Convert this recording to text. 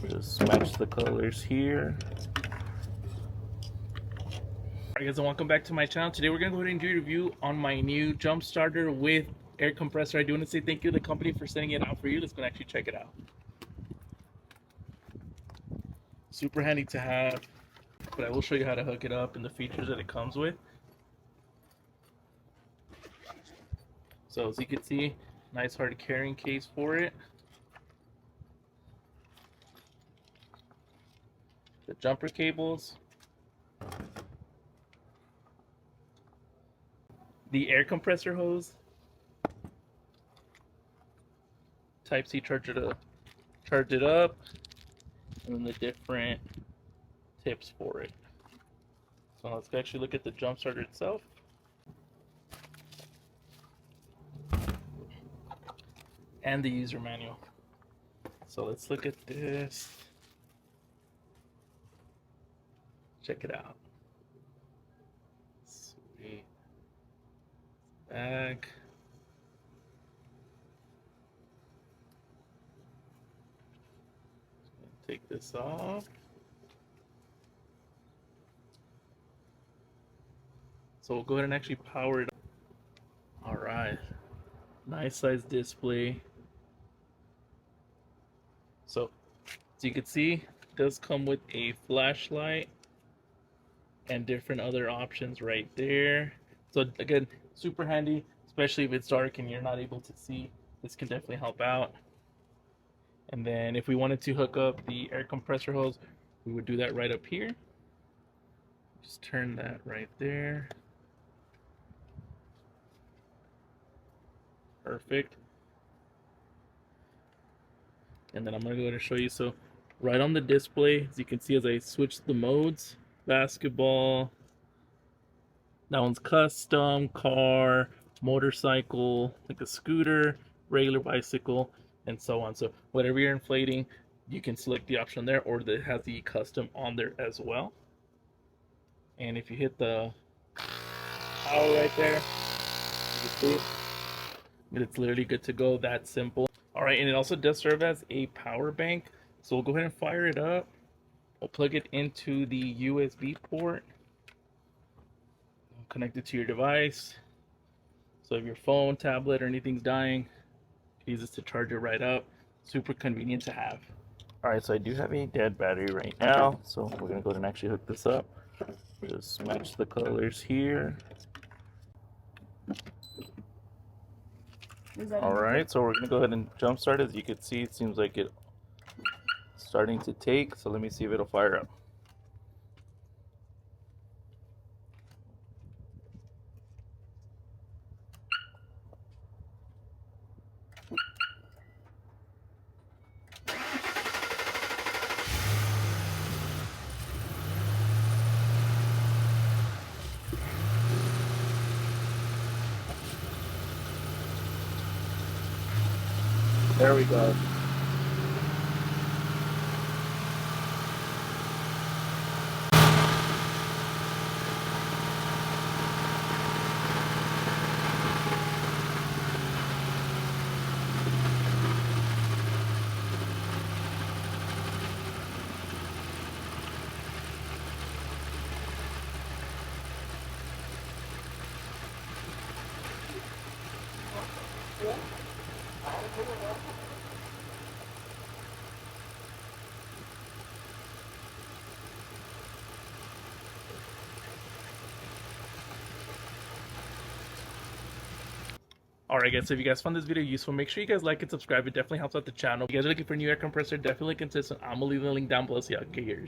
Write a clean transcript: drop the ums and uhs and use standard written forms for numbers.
Just match the colors here. Alright guys, and welcome back to my channel. Today we're going to go ahead and do a review on my new jump starter with air compressor. I do want to say thank you to the company for sending it out for you. Let's go and actually check it out. Super handy to have, but I will show you how to hook it up and the features that it comes with. So as you can see, nice hard carrying case for it. The jumper cables. The air compressor hose. Type-C charger to charge it up. And then the different tips for it. So let's actually look at the jump starter itself. And the user manual. So let's look at this. Check it out. Sweet. Back. Take this off. So we'll go ahead and actually power it up. All right. Nice size display. So as you can see, it does come with a flashlight and different other options right there. So again, super handy, especially if it's dark and you're not able to see. This can definitely help out. And then if we wanted to hook up the air compressor hose, we would do that right up here. Just turn that right there. Perfect. And then I'm going to go ahead and show you. So right on the display, as you can see, as I switch the modes, basketball, that one's custom, car, motorcycle, like a scooter, regular bicycle, and so on. So whatever you're inflating, you can select the option there, or that has the custom on there as well. And if you hit the power right there, you can see it's literally good to go. That simple. All right, and it also does serve as a power bank. So we'll go ahead and fire it up. We'll plug it into the USB port. Connect it to your device. So if your phone, tablet, or anything's dying, use this to charge it right up. Super convenient to have. All right, so I do have a dead battery right now, so we're gonna go ahead and actually hook this up. Just match the colors here. All right, so we're gonna go ahead and jump start. As you can see, it seems like it's starting to take. So let me see if it'll fire up. There we go. Alright guys, so if you guys found this video useful, make sure you guys like and subscribe. It definitely helps out the channel. If you guys are looking for a new air compressor, definitely consistent. I'm gonna leave the link down below so y'all can get yours.